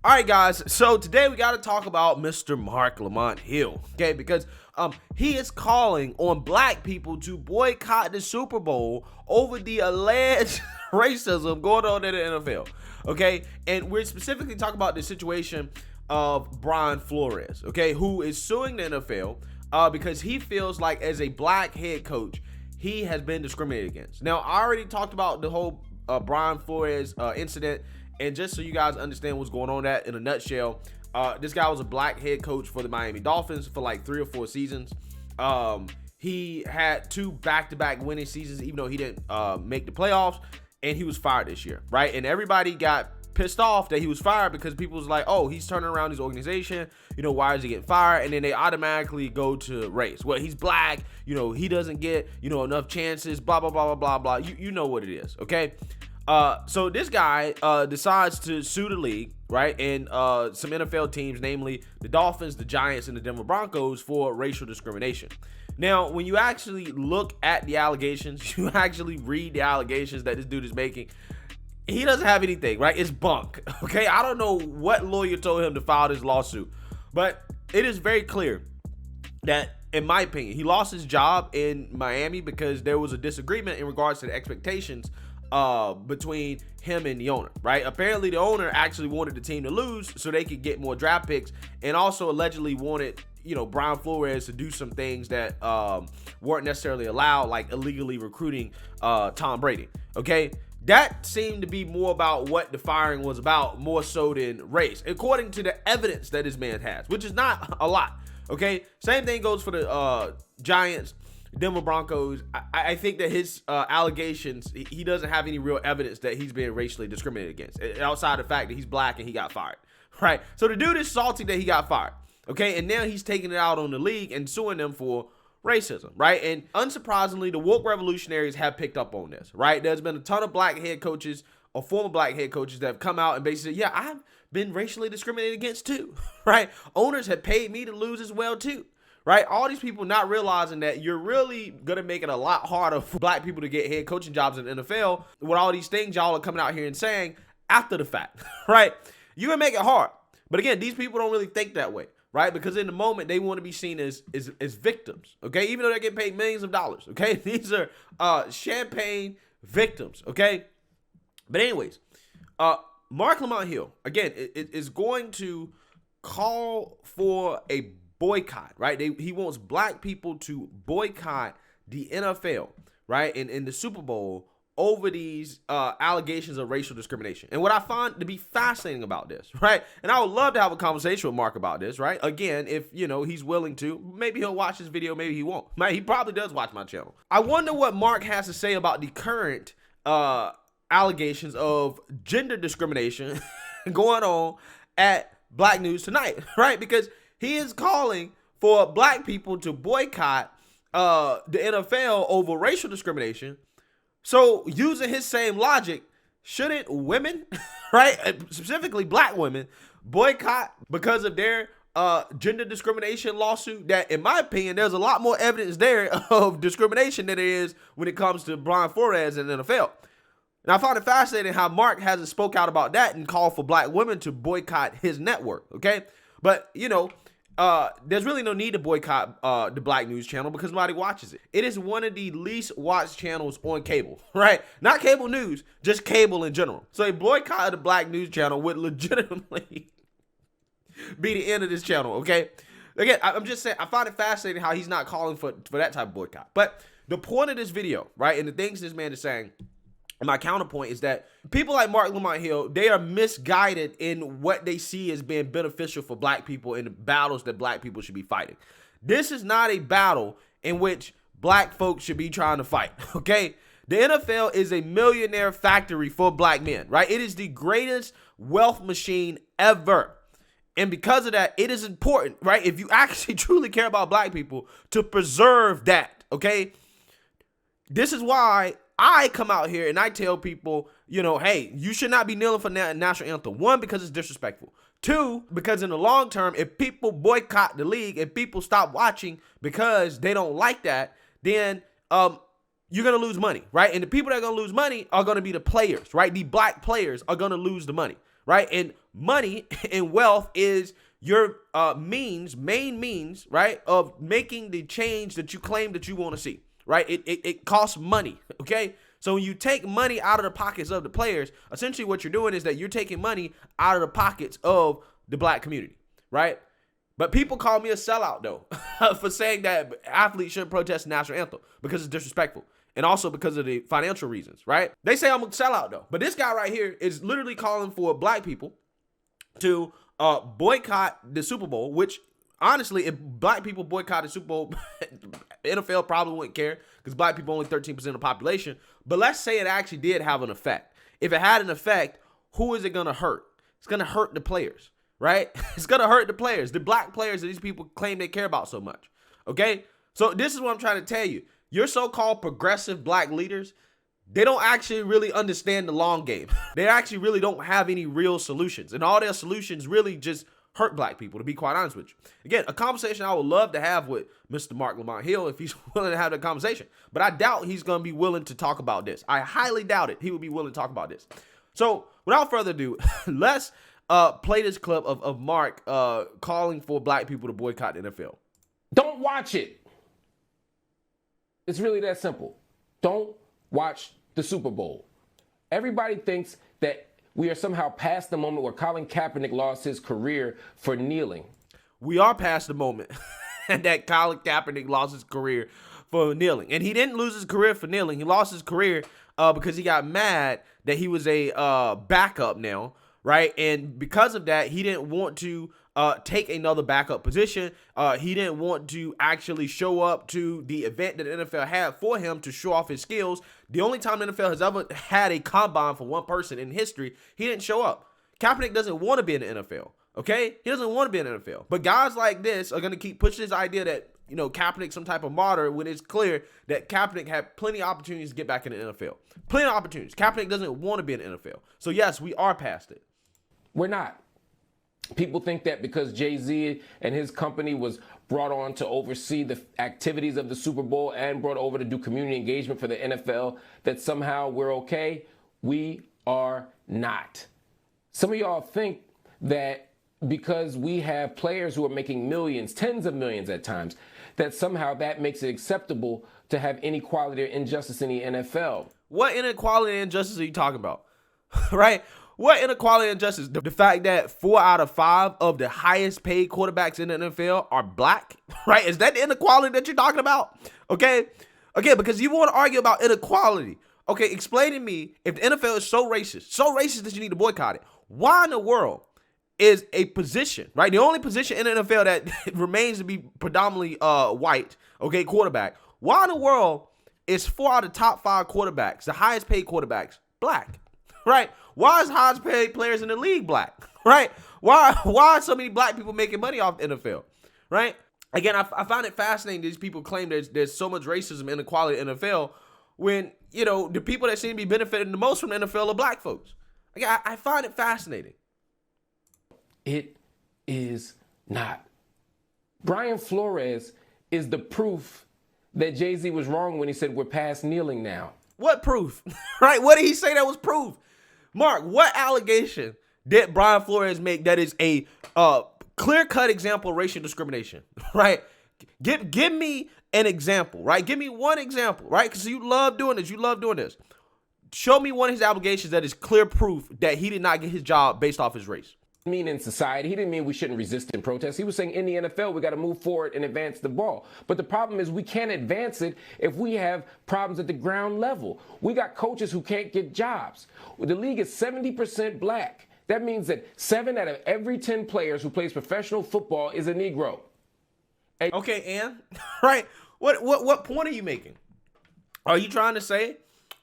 All right, guys. So today we got to talk about Mr. Marc Lamont Hill, okay? Because he is calling on black people to boycott the Super Bowl over the alleged racism going on in the NFL, okay? And we're specifically talking about the situation of Brian Flores, okay, who is suing the NFL because he feels like as a black head coach, he has been discriminated against. Now, I already talked about the whole Brian Flores incident. And just so you guys understand what's going on that in a nutshell, this guy was a black head coach for the Miami Dolphins for like 3 or 4 seasons. He had 2 back-to-back winning seasons, even though he didn't make the playoffs, and he was fired this year, right? And everybody got pissed off that he was fired because people was like, oh, he's turning around his organization, why is he getting fired? And then they automatically go to race. Well, he's black, he doesn't get, enough chances, blah, blah, blah, blah, blah, blah. You know what it is, okay? So this guy decides to sue the league, right? And some NFL teams, namely the Dolphins, the Giants, and the Denver Broncos for racial discrimination. Now, when you actually look at the allegations, you actually read the allegations that this dude is making, he doesn't have anything, right? It's bunk, okay? I don't know what lawyer told him to file this lawsuit, but it is very clear that, in my opinion, he lost his job in Miami because there was a disagreement in regards to the expectations between him and the owner, right? Apparently the owner actually wanted the team to lose so they could get more draft picks, and also allegedly wanted, Brian Flores to do some things that weren't necessarily allowed, like illegally recruiting Tom Brady, okay? That seemed to be more about what the firing was about, more so than race, according to the evidence that this man has, which is not a lot, okay? Same thing goes for the Giants, Denver Broncos. I think that his allegations, he doesn't have any real evidence that he's being racially discriminated against, outside the fact that he's black and he got fired, right? So the dude is salty that he got fired, okay? And now he's taking it out on the league and suing them for racism, right? And unsurprisingly, the woke revolutionaries have picked up on this, right? There's been a ton of black head coaches or former black head coaches that have come out and basically said, yeah, I've been racially discriminated against too, right? Owners have paid me to lose as well too. Right? All these people not realizing that you're really going to make it a lot harder for black people to get head coaching jobs in the NFL with all these things y'all are coming out here and saying after the fact, right? You're going to make it hard. But again, these people don't really think that way, right? Because in the moment, they want to be seen as victims, okay? Even though they're getting paid millions of dollars, okay? These are champagne victims, okay? But anyways, Marc Lamont Hill, again, is going to call for a boycott, right? He wants black people to boycott the NFL, right? In the Super Bowl over these allegations of racial discrimination. And what I find to be fascinating about this, right? And I would love to have a conversation with Marc about this, right? Again, if, he's willing to, maybe he'll watch this video, maybe he won't. He probably does watch my channel. I wonder what Marc has to say about the current allegations of gender discrimination going on at Black News Tonight, right? Because he is calling for black people to boycott the NFL over racial discrimination. So using his same logic, shouldn't women, right, specifically black women, boycott because of their gender discrimination lawsuit? That, in my opinion, there's a lot more evidence there of discrimination than there is when it comes to Brian Flores and the NFL. And I find it fascinating how Marc hasn't spoke out about that and called for black women to boycott his network, okay? But, there's really no need to boycott the Black News channel because nobody watches it. It is one of the least watched channels on cable, right? Not cable news, just cable in general. So a boycott of the Black News channel would legitimately be the end of this channel, okay? Again, I'm just saying, I find it fascinating how he's not calling for that type of boycott. But the point of this video, right, and the things this man is saying, and my counterpoint is that people like Marc Lamont Hill, they are misguided in what they see as being beneficial for black people in the battles that black people should be fighting. This is not a battle in which black folks should be trying to fight, okay? The NFL is a millionaire factory for black men, right? It is the greatest wealth machine ever. And because of that, it is important, right? If you actually truly care about black people, to preserve that, okay? This is why I come out here and I tell people, hey, you should not be kneeling for national anthem. 1, because it's disrespectful. 2, because in the long term, if people boycott the league and people stop watching because they don't like that, then you're going to lose money, right? And the people that are going to lose money are going to be the players, right? The black players are going to lose the money, right? And money and wealth is your main means, right, of making the change that you claim that you want to see, right? It costs money, okay? So when you take money out of the pockets of the players, essentially what you're doing is that you're taking money out of the pockets of the black community, right? But people call me a sellout, though, for saying that athletes shouldn't protest the national anthem because it's disrespectful. And also because of the financial reasons, right? They say I'm a sellout, though. But this guy right here is literally calling for black people to boycott the Super Bowl, which honestly, if black people boycott the Super Bowl, NFL probably wouldn't care because black people are only 13% of the population. But let's say it actually did have an effect. If it had an effect, who is it going to hurt? It's going to hurt the players, right? It's going to hurt the players, the black players that these people claim they care about so much, okay? So this is what I'm trying to tell you. Your so-called progressive black leaders, they don't actually really understand the long game. They actually really don't have any real solutions. And all their solutions really just hurt black people, to be quite honest with you. Again, a conversation I would love to have with Mr. Marc Lamont Hill if he's willing to have that conversation. But I doubt he's going to be willing to talk about this. I highly doubt it. He would be willing to talk about this. So without further ado, let's play this clip of Marc calling for black people to boycott the NFL. Don't watch it. It's really that simple. Don't watch the Super Bowl. Everybody thinks that we are somehow past the moment where Colin Kaepernick lost his career for kneeling. We are past the moment that Colin Kaepernick lost his career for kneeling. And he didn't lose his career for kneeling. He lost his career because he got mad that he was a backup now, right? And because of that, he didn't want to take another backup position. He didn't want to actually show up to the event that the NFL had for him to show off his skills. The only time the NFL has ever had a combine for one person in history, he didn't show up. Kaepernick doesn't want to be in the NFL, okay? He doesn't want to be in the NFL. But guys like this are going to keep pushing this idea that, you know, Kaepernick's some type of martyr when it's clear that Kaepernick had plenty of opportunities to get back in the NFL. Plenty of opportunities. Kaepernick doesn't want to be in the NFL. So yes, we are past it. We're not. People think that because Jay-Z and his company was brought on to oversee the activities of the Super Bowl and brought over to do community engagement for the NFL, that somehow we're okay. We are not. Some of y'all think that because we have players who are making millions, tens of millions at times, that somehow that makes it acceptable to have inequality or injustice in the NFL. What inequality and injustice are you talking about? Right? What inequality and injustice? The fact that 4 out of 5 of the highest paid quarterbacks in the NFL are black, right? Is that the inequality that you're talking about? Okay, because you want to argue about inequality. Okay, explain to me, if the NFL is so racist that you need to boycott it, why in the world is a position, right? The only position in the NFL that remains to be predominantly white, okay, quarterback. Why in the world is 4 out of the top 5 quarterbacks, the highest paid quarterbacks, black, right? Why is highest paid players in the league black, right? Why are so many black people making money off the NFL, right? Again, I find it fascinating these people claim there's so much racism and inequality in the NFL when, you know, the people that seem to be benefiting the most from the NFL are black folks. Again, I find it fascinating. It is not. Brian Flores is the proof that Jay-Z was wrong when he said we're past kneeling now. What proof? Right? What did he say that was proof? Mark, what allegation did Brian Flores make that is a clear-cut example of racial discrimination? Right? Give me an example, right? Give me one example, right? Because you love doing this. You love doing this. Show me one of his allegations that is clear proof that he did not get his job based off his race. Mean in society. He didn't mean we shouldn't resist and protest. He was saying in the NFL, we got to move forward and advance the ball. But the problem is we can't advance it if we have problems at the ground level. We got coaches who can't get jobs. The league is 70% black. That means that 7 out of every 10 players who plays professional football is a Negro. Okay, and right. What point are you making? Are you trying to say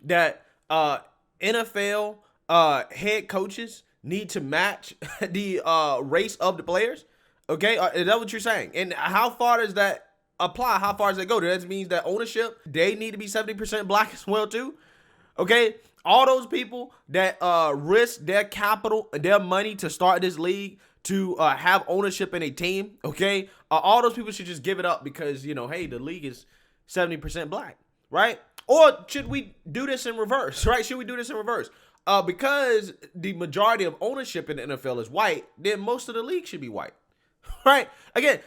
that NFL head coaches need to match the race of the players? Okay, is that what you're saying? And how far does that apply? How far does that go? That means that ownership, they need to be 70% black as well too? Okay, all those people that risk their capital, their money to start this league, to have ownership in a team, okay, all those people should just give it up because, you know, hey, the league is 70% black, right? Or should we do this in reverse, right? Should we do this in reverse? because the majority of ownership in the NFL is white, then most of the league should be white, right? Again,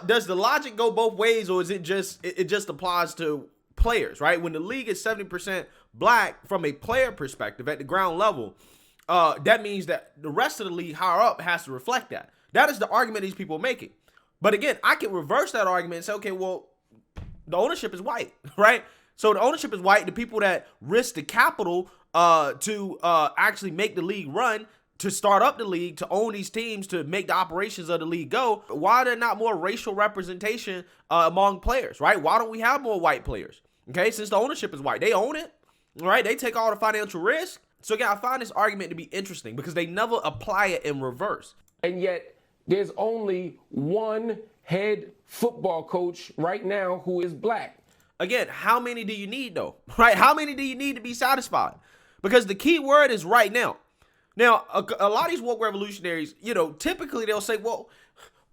does the logic go both ways, or is it just applies to players, right? When the league is 70% black from a player perspective at the ground level, that means that the rest of the league higher up has to reflect that. That is the argument these people are making. But again, I can reverse that argument and say, okay, well, the ownership is white, right? So the ownership is white. The people that risk the capital to actually make the league run, to start up the league, to own these teams, to make the operations of the league go, why are there not more racial representation among players, right? Why don't we have more white players? Okay, since the ownership is white, they own it, right? They take all the financial risk. So again, I find this argument to be interesting because they never apply it in reverse. And yet there's only one head football coach right now who is black. Again, how many do you need though, right? How many do you need to be satisfied? Because the key word is right now. Now, a lot of these woke revolutionaries, typically they'll say, well,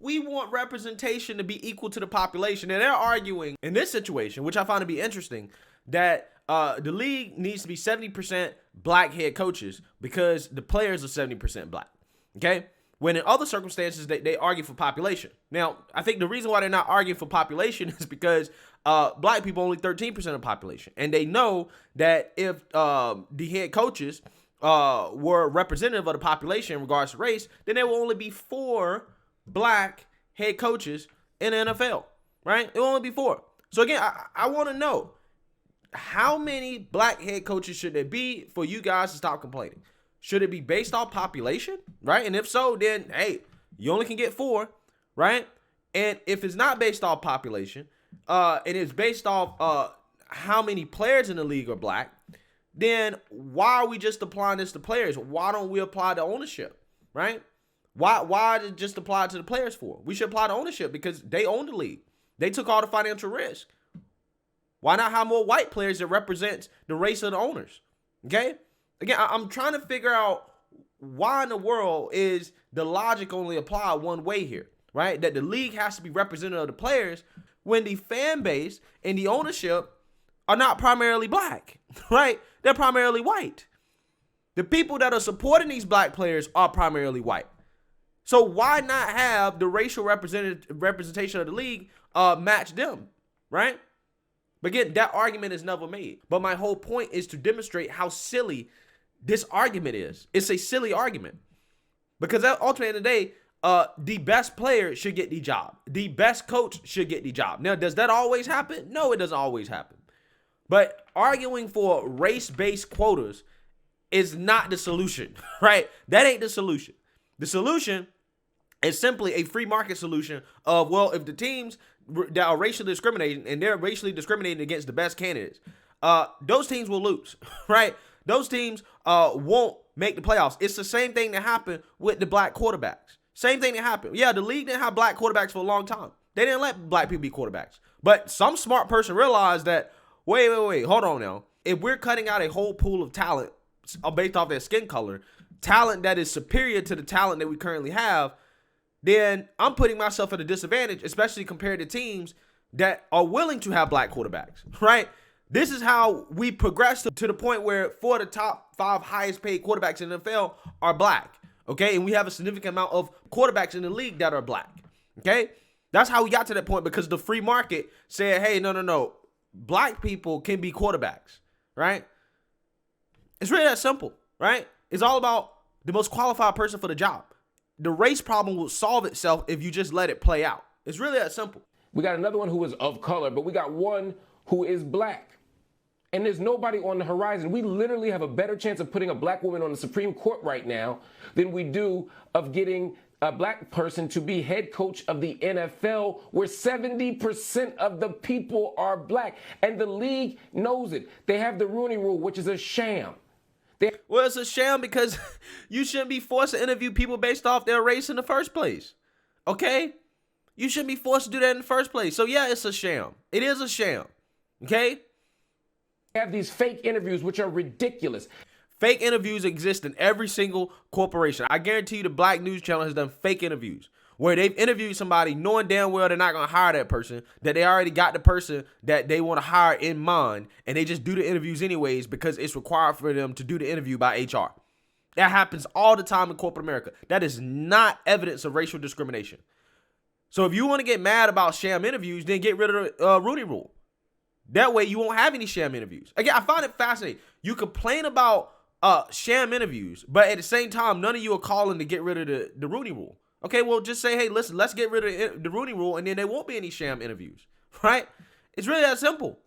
we want representation to be equal to the population. And they're arguing in this situation, which I find to be interesting, that the league needs to be 70% black head coaches because the players are 70% black, okay? When in other circumstances, they argue for population. Now, I think the reason why they're not arguing for population is because black people are only 13% of the population. And they know that if the head coaches were representative of the population in regards to race, then there will only be 4 black head coaches in the NFL, right? It will only be 4. So again, I want to know, how many black head coaches should there be for you guys to stop complaining? Should it be based off population, right? And if so, then, hey, you only can get 4, right? And if it's not based off population, and it's based off how many players in the league are black, then why are we just applying this to players? Why don't we apply to ownership, right? Why did it just apply to the players for? We should apply to ownership because they own the league. They took all the financial risk. Why not have more white players that represents the race of the owners? Okay? Again, I'm trying to figure out why in the world is the logic only applied one way here, right? That the league has to be representative of the players when the fan base and the ownership are not primarily black, right? They're primarily white. The people that are supporting these black players are primarily white. So why not have the racial representation of the league match them, right? But again, that argument is never made. But my whole point is to demonstrate how silly this argument is. It's a silly argument. Because ultimately, at the end of the day, the best player should get the job. The best coach should get the job. Now, does that always happen? No, it doesn't always happen. But arguing for race-based quotas is not the solution, right? That ain't the solution. The solution is simply a free market solution of, well, if the teams that are racially discriminating and they're racially discriminating against the best candidates, those teams will lose, right? Those teams won't make the playoffs. It's the same thing that happened with the black quarterbacks. Same thing that happened. Yeah, the league didn't have black quarterbacks for a long time. They didn't let black people be quarterbacks. But some smart person realized that, wait, hold on now. If we're cutting out a whole pool of talent based off their skin color, talent that is superior to the talent that we currently have, then I'm putting myself at a disadvantage, especially compared to teams that are willing to have black quarterbacks, right? This is how we progress to the point where 4 of the top 5 highest paid quarterbacks in the NFL are black, okay? And we have a significant amount of quarterbacks in the league that are black, okay? That's how we got to that point because the free market said, hey, no. Black people can be quarterbacks, right? It's really that simple, right? It's all about the most qualified person for the job. The race problem will solve itself if you just let it play out. It's really that simple. We got another one who is of color, but we got one who is black. And there's nobody on the horizon. We literally have a better chance of putting a black woman on the Supreme Court right now than we do of getting a black person to be head coach of the NFL, where 70% of the people are black. And the league knows it. They have the Rooney Rule, which is a sham. Well, it's a sham because you shouldn't be forced to interview people based off their race in the first place. Okay? You shouldn't be forced to do that in the first place. So yeah, it's a sham. It is a sham. Okay? They have these fake interviews, which are ridiculous. Fake interviews exist in every single corporation. I guarantee you the Black News Channel has done fake interviews. where they've interviewed somebody knowing damn well they're not going to hire that person, that they already got the person that they want to hire in mind, and they just do the interviews anyways because it's required for them to do the interview by HR. That happens all the time in corporate America. That is not evidence of racial discrimination. So if you want to get mad about sham interviews, then get rid of the Rooney Rule. That way you won't have any sham interviews. Again, I find it fascinating. You complain about sham interviews, but at the same time, none of you are calling to get rid of the Rooney Rule. Okay, well, just say, hey, listen, let's get rid of the Rooney Rule, and then there won't be any sham interviews, right? It's really that simple.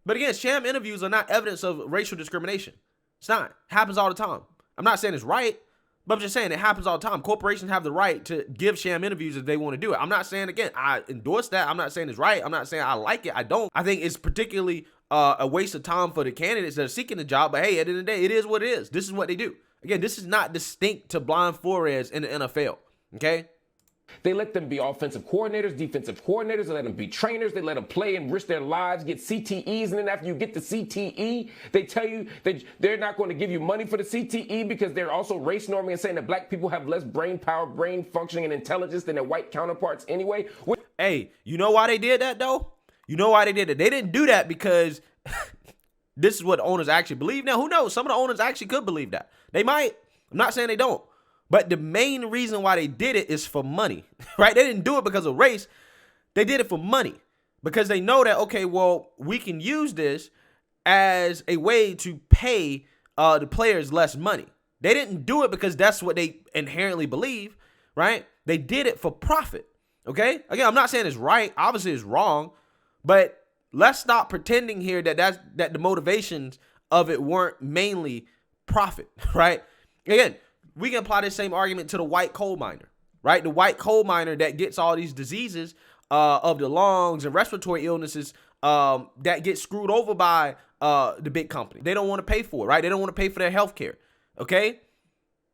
But again, sham interviews are not evidence of racial discrimination. It's not. It happens all the time. I'm not saying it's right, but I'm just saying it happens all the time. Corporations have the right to give sham interviews if they want to do it. I'm not saying, again, I endorse that. I'm not saying it's right. I'm not saying I like it. I don't. I think it's particularly a waste of time for the candidates that are seeking the job. But hey, at the end of the day, it is what it is. This is what they do. Again, this is not distinct to Blind Flores in the NFL. Okay? They let them be offensive coordinators, defensive coordinators. They let them be trainers. They let them play and risk their lives, get CTEs. And then after you get the CTE, they tell you that they're not going to give you money for the CTE because they're also race norming and saying that black people have less brain power, brain functioning, and intelligence than their white counterparts anyway. Hey, you know why they did that, though? You know why they did it? They didn't do that because this is what owners actually believe. Now, who knows? Some of the owners actually could believe that. They might. I'm not saying they don't. But the main reason why they did it is for money, right? They didn't do it because of race. They did it for money because they know that, okay, well, we can use this as a way to pay the players less money. They didn't do it because that's what they inherently believe, right? They did it for profit, okay? Again, I'm not saying it's right. Obviously, it's wrong. But let's stop pretending here that the motivations of it weren't mainly profit, right? Again, we can apply this same argument to the white coal miner, right? The white coal miner that gets all these diseases of the lungs and respiratory illnesses that get screwed over by the big company. They don't want to pay for it, right? They don't want to pay for their health care, okay?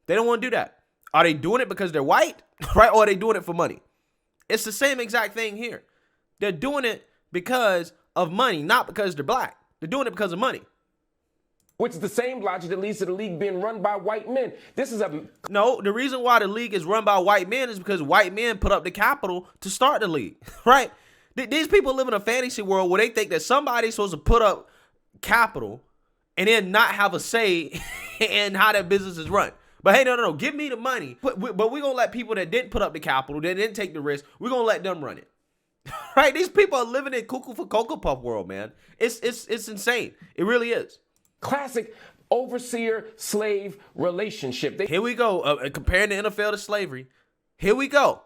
They don't want to do that. Are they doing it because they're white, right? Or are they doing it for money? It's the same exact thing here. They're doing it because of money, not because they're black. They're doing it because of money. Which is the same logic that leads to the league being run by white men. No, the reason why the league is run by white men is because white men put up the capital to start the league, right? These people live in a fantasy world where they think that somebody's supposed to put up capital and then not have a say in how that business is run. But hey, no, give me the money. But we're going to let people that didn't put up the capital, that didn't take the risk, we're going to let them run it. Right? These people are living in cuckoo for Cocoa Puff world, man. It's insane. It really is. Classic overseer-slave relationship. Here we go, comparing the NFL to slavery. Here we go,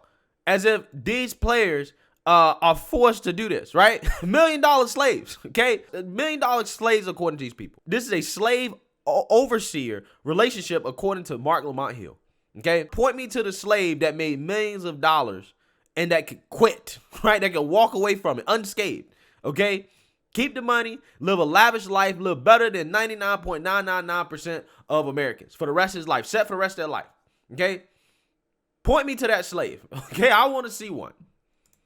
as if these players are forced to do this, right? $1 million slaves, okay? $1 million slaves according to these people. This is a slave-overseer relationship according to Marc Lamont Hill, okay? Point me to the slave that made millions of dollars and that could quit, right? That could walk away from it unscathed, okay? Keep the money, live a lavish life, live better than 99.999% of Americans for the rest of his life, set for the rest of their life, okay? Point me to that slave, okay? I want to see one.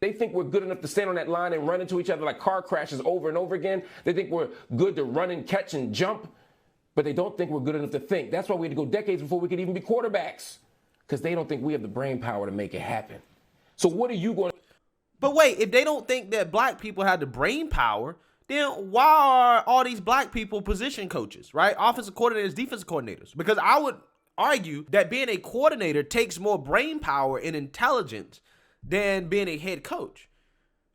They think we're good enough to stand on that line and run into each other like car crashes over and over again. They think we're good to run and catch and jump, but they don't think we're good enough to think. That's why we had to go decades before we could even be quarterbacks, because they don't think we have the brain power to make it happen. So what are you going to... But wait, if they don't think that black people have the brain power, then why are all these black people position coaches, right? Offensive coordinators, defensive coordinators. Because I would argue that being a coordinator takes more brain power and intelligence than being a head coach,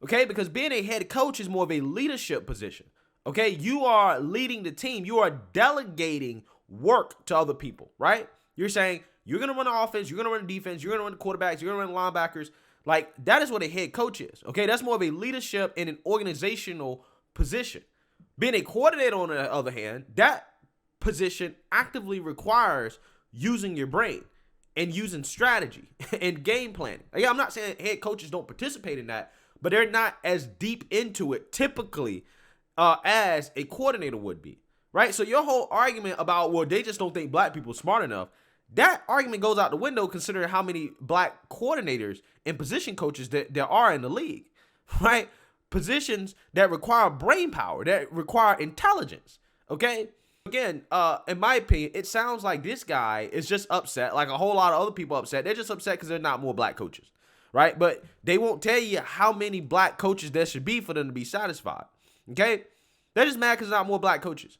okay? Because being a head coach is more of a leadership position, okay? You are leading the team. You are delegating work to other people, right? You're saying you're going to run the offense, you're going to run the defense, you're going to run the quarterbacks, you're going to run the linebackers. Like, that is what a head coach is, okay? That's more of a leadership and an organizational position. Being a coordinator, on the other hand, that position actively requires using your brain and using strategy and game planning. Again, I'm not saying head coaches don't participate in that, but they're not as deep into it typically as a coordinator would be, right? So your whole argument about, well, they just don't think black people are smart enough, that argument goes out the window considering how many black coordinators and position coaches that there are in the league, right? Positions that require brain power, that require intelligence, okay? Again, in my opinion, it sounds like this guy is just upset, like a whole lot of other people upset. They're just upset because there's not more black coaches. right? But they won't tell you how many black coaches there should be for them to be satisfied, okay? They're just mad because there's not more black coaches.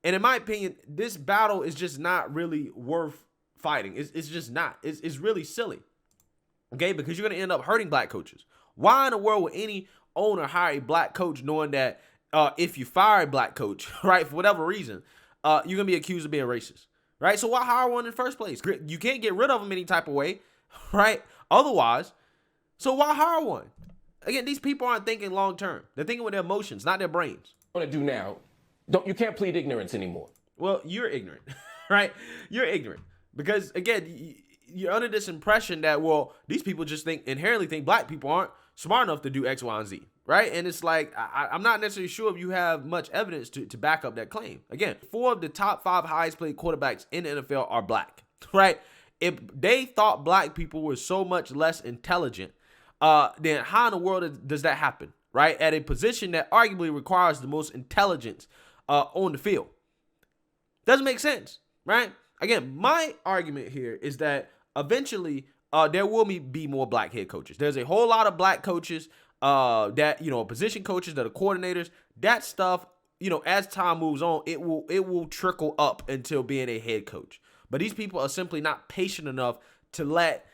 And in my opinion, this battle is just not really worth fighting. It's just not. It's really silly, okay? Because you're going to end up hurting black coaches. Why in the world would any owner hire a black coach knowing that if you fire a black coach, right, for whatever reason, you're going to be accused of being racist, right? So why hire one in the first place? You can't get rid of them any type of way, right? Otherwise, so why hire one? Again, these people aren't thinking long term. They're thinking with their emotions, not their brains. What to do now? You can't plead ignorance anymore. Well, you're ignorant, right? You're ignorant because, again, you're under this impression that, well, these people just inherently think black people aren't smart enough to do X, Y, and Z, right? And it's like, I'm not necessarily sure if you have much evidence to back up that claim. Again, 4 of the top 5 highest paid quarterbacks in the NFL are black, right? If they thought black people were so much less intelligent, then how in the world does that happen, right? At a position that arguably requires the most intelligence on the field. Doesn't make sense, right? Again, my argument here is that eventually there will be more black head coaches. There's a whole lot of black coaches that, position coaches that are coordinators. That stuff, as time moves on, it will trickle up until being a head coach. But these people are simply not patient enough to let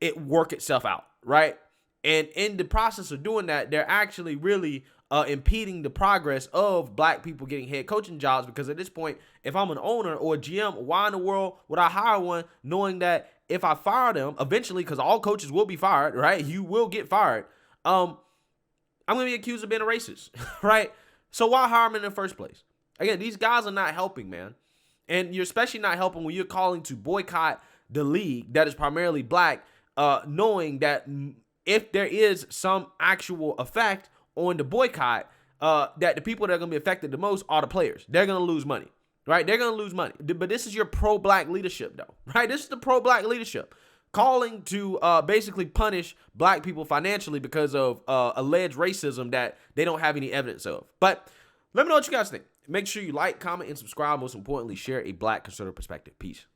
it work itself out, right? And in the process of doing that, they're actually really impeding the progress of black people getting head coaching jobs, because at this point, if I'm an owner or a GM, why in the world would I hire one knowing that if I fire them eventually, because all coaches will be fired, right? You will get fired. I'm going to be accused of being a racist, right? So why hire them in the first place? Again, these guys are not helping, man. And you're especially not helping when you're calling to boycott the league that is primarily black, knowing that if there is some actual effect on the boycott, that the people that are going to be affected the most are the players. They're going to lose money, right? They're going to lose money. But this is your pro-black leadership, though, right? This is the pro-black leadership calling to basically punish black people financially because of alleged racism that they don't have any evidence of. But let me know what you guys think. Make sure you like, comment, and subscribe. Most importantly, share a black conservative perspective. Peace.